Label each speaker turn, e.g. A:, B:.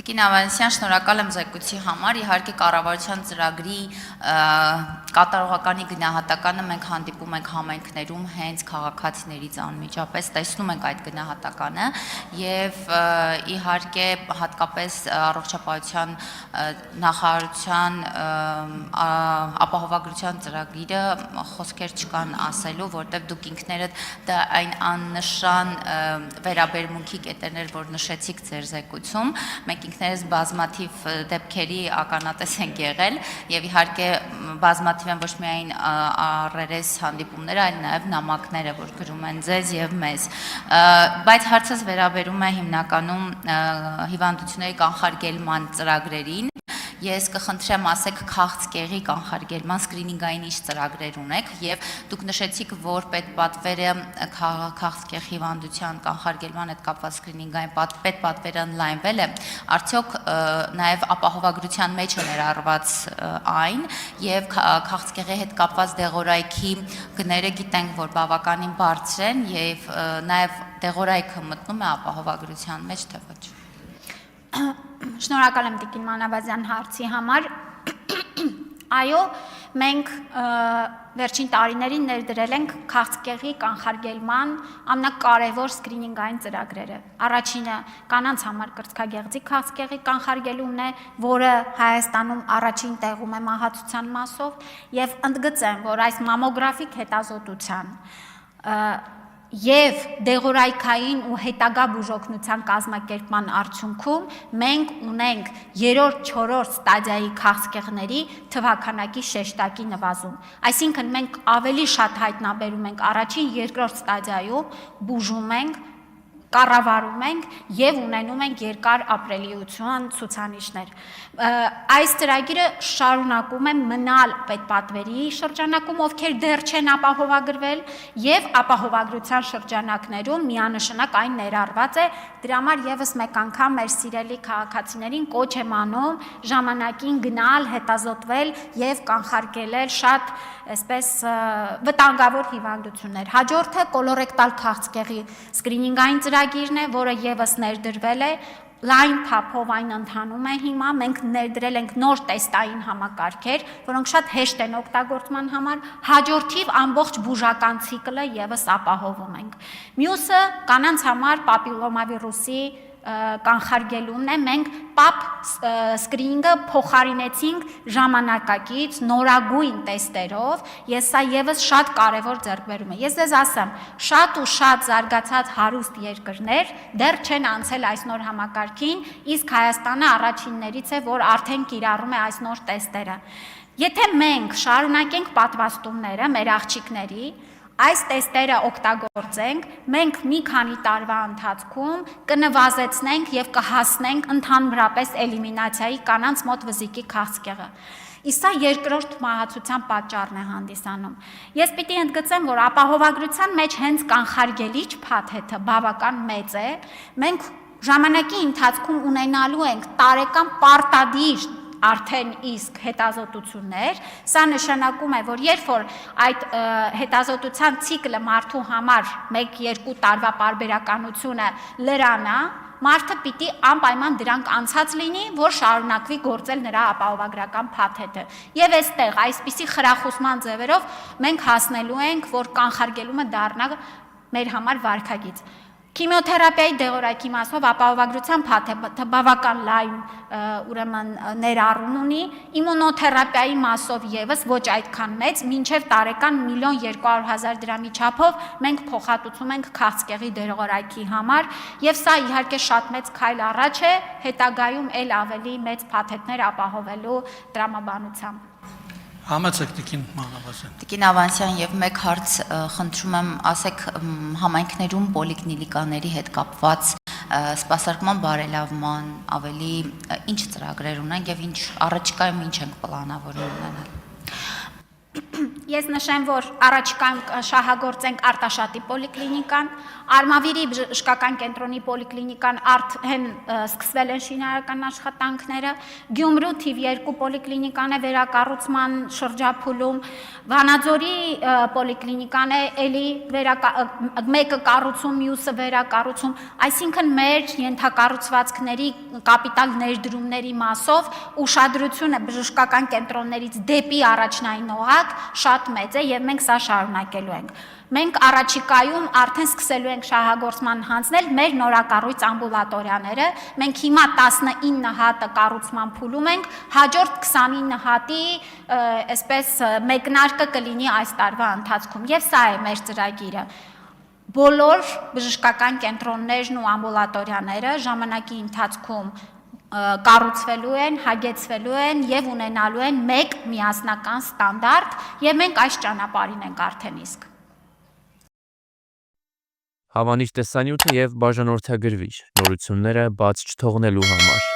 A: Տիկին Ավանեսյան, շնորհակալ եմ զեկույցի համար, իհարկե կառավարության ծրագրի կատարողականի գնահատականը մենք հանդիպում ենք համայնքներում հենց քաղաքացիներից անմիջապես տեսնում ենք այդ գնահատականը եւ իհարկե հատկապես առողջապահության նախարարության ապահովագրության ծրագիրը խոսքեր չկան ասելու, որտեղ դուք ինքներդ դա այն աննշան վերաբերմունքի կետերներ, որ նշեցիք ձեր զեկույցում, մենք ինքներս բազմաթիվ դեպքերի ականատես ենք եղել եւ իհարկե բազմաթիվ են ոչ միայն առերես հանդիպումները, այլ նաեւ նամակները, որ գրում են ձեզ եւ մեզ, բայց հարցս վերաբերում է հիմնականում հիվանդությունների կանխարգելման ծրագրերին։ Ես կխնդրեմ ասեք քաղցկեղի կանխարգելման սկրինինգային ինչ ծրագրեր ունեք եւ դուք նշեցիք, որ պետպատվերը քաղցկեղ հիվանդության կանխարգելման հետ կապված սկրինինգային պետպատվերը ընդլայնվել է, արդյոք նաեւ ապահովագրության մեջ է ներառված այն եւ քաղցկեղի հետ կապված դեղորայքի գները գիտենք, որ բավականին բարձր են եւ նաեւ դեղորայքը մտնում է ապահովագրության մեջ, թե ոչ։
B: Շնորհակալ եմ Տիկին Մանավազյան հարցի համար։ Այո, մենք վերջին տարիներին ներդրել ենք քաղցկեղի կանխարգելման ամենակարևոր սկրինինգային ծրագրերը։ Առաջինը կանանց համար կրծքագեղձի քաղցկեղի կանխարգելումն է, որը Հայաստանում առաջին տեղում է մահացության մասով, եւ ընդգծեմ, որ այս մամոգրաֆիկ հետազոտության եւ դեղորայքային ու հետագա բուժօգնության կազմակերպման արդյունքում մենք ունենք 3-4 ստադիայի քաղցկեղների թվաքանակի շեշտակի նվազում։ Այսինքն մենք ավելի շատ հայտնաբերում ենք առաջին, երկրորդ ստադիայում, բուժում ենք, կառավարում ենք եւ ունենում ենք երկար ապրելիություն ցուցանիշներ։ Այս ծրագիրը շարունակում է մնալ պետպատվերի շրջանակում, ովքեր դեռ չեն ապահովագրվել, եւ ապահովագրության շրջանակներում միանշանակ այն ներառված է։ Դրա համար եւս մեկ անգամ մեր սիրելի քաղաքացիներին կոչ եմ անում ժամանակին գնալ, հետազոտվել եւ կանխարգելել շատ այսպես վտանգավոր հիվանդություններ։ Հաջորդը կոլորեկտալ քաղցկեղի սկրինինգային ծրագիրն է, որը եւս ներդրվել է, լայն թափով այն ընթանում է հիմա, մենք ներդրել ենք նոր տեստային համակարգեր, որոնք շատ հեշտ են օգտագործման համար, հաջորդիվ ամբողջ բուժական ցիկլը եւս ապահովում ենք։ Մյուսը կանանց համար պապիլոմավիրուսի կանխարգելումն է, մենք PAP սկրինինգը փոխարինեցինք ժամանակակից նորագույն տեստերով, ես սա եւս շատ կարեւոր ձեռքբերում է։ Ես ձեզ ասեմ, շատ ու շատ զարգացած հարուստ երկրներ դեռ չեն անցել այս նոր համակարգին, իսկ Հայաստանը առաջիններից է, որ արդեն կիրառում է այս նոր տեստերը։ Եթե մենք շարունակենք պատվաստումները մեր աղջիկների, այս տեստերը օգտագործենք, մենք մի քանի տարվա ընթացքում կնվազեցնենք եւ կհասնենք ընդհանրապես էլիմինացիայի կանանց մոտ վզիկի քաղցկեղը։ Իսկ սա երկրորդ մահացության պատճառն է հանդիսանում։ Ես պիտի ընդգծեմ, որ ապահովագրության մեջ հենց կանխարգելիչ փաթեթը բավական մեծ է։ Մենք ժամանակի ընթացքում ունենալու ենք տարեկան պարտադիր արդեն իսկ հետազոտություններ, սա նշանակում է, որ երբ որ այդ հետազոտության ցիկլը մարդու համար 1-2 տարվա պարբերականությունը լրանա, մարդը պիտի անպայման դրանք անցած լինի, որ շարունակվի գործել նրա ապահովագրական փաթեթը։ Եվ այստեղ այսպիսի խրախուսման ձևերով մենք հասնելու ենք, որ կանխարգելումը դառնա մեր համար վարքագիծ։ Քիմիոթերապիայի դեղորայքի մասով ապահովագրության փաթեթը բավական լայն ուրեմն ներառում ունի, իմունոթերապիայի մասով եւս ոչ այդքան մեծ, մինչեւ տարեկան 1.2 դրամի չափով մենք փոխհատուցում ենք քաղցկեղի դեղորայքի համար, եւ սա իհարկե շատ մեծ քայլ առաջ է հետագայում ել ավելի մեծ փաթեթներ ապահովելու տրամաբանությամբ։
C: Համեցեք Տիկին Մանավազյան։
A: Տիկին Ավանեսյան, եւ մեկ հարց խնդրում եմ, ասեք համայնքներում պոլիկլինիկաների հետ կապված սպասարկման բարելավման ավելի ինչ ծրագրեր ունենք եւ ինչ առաջիկայում ինչ ենք պլանավորում ունենալ։
B: Ես նշեմ, որ առաջիկայում շահագործենք Արտաշատի պոլիկլինիկան, Արմավիրի բժշկական կենտրոնի պոլիկլինիկան արդեն սկսվել են շինարարական աշխատանքները, Գյումրու թիվ 2 պոլիկլինիկան է վերակառուցման շրջափուլում, Վանաձորի պոլիկլինիկան է էլի մեկը կառուցում, մյուսը վերակառուցում, այսինքն մեր ենթակառուցվածքների կապիտալ ներդրումների մասով ուշադրությունը բժշկական կենտրոններից դեպի առաջնային օղակ շատ մեծ է եւ մենք սա շարունակելու ենք։ Մենք առաջիկայում արդեն սկսելու ենք շահագործման հանձնել մեր նորակառույց ամբուլատորիաները։ Մենք հիմա 19 հատը կառուցման փուլում ենք, հաջորդ 29 հատի այսպես մեկնարկը կլինի այս տարվա ընթացքում եւ սա է մեր ծրագիրը։ Բոլոր բժշկական կենտրոններն ու ամբուլատորիաները ժամանակի ընթացքում կառուցվելու են, հագեցվելու են եւ ունենալու են մեկ միասնական ստանդարտ եւ մենք այս ճանապարհին ենք արդեն իսկ։
D: Հավանիչ տեսանյութը եւ բաժանորդագրվիչ նորությունները բաց չթողնելու համար։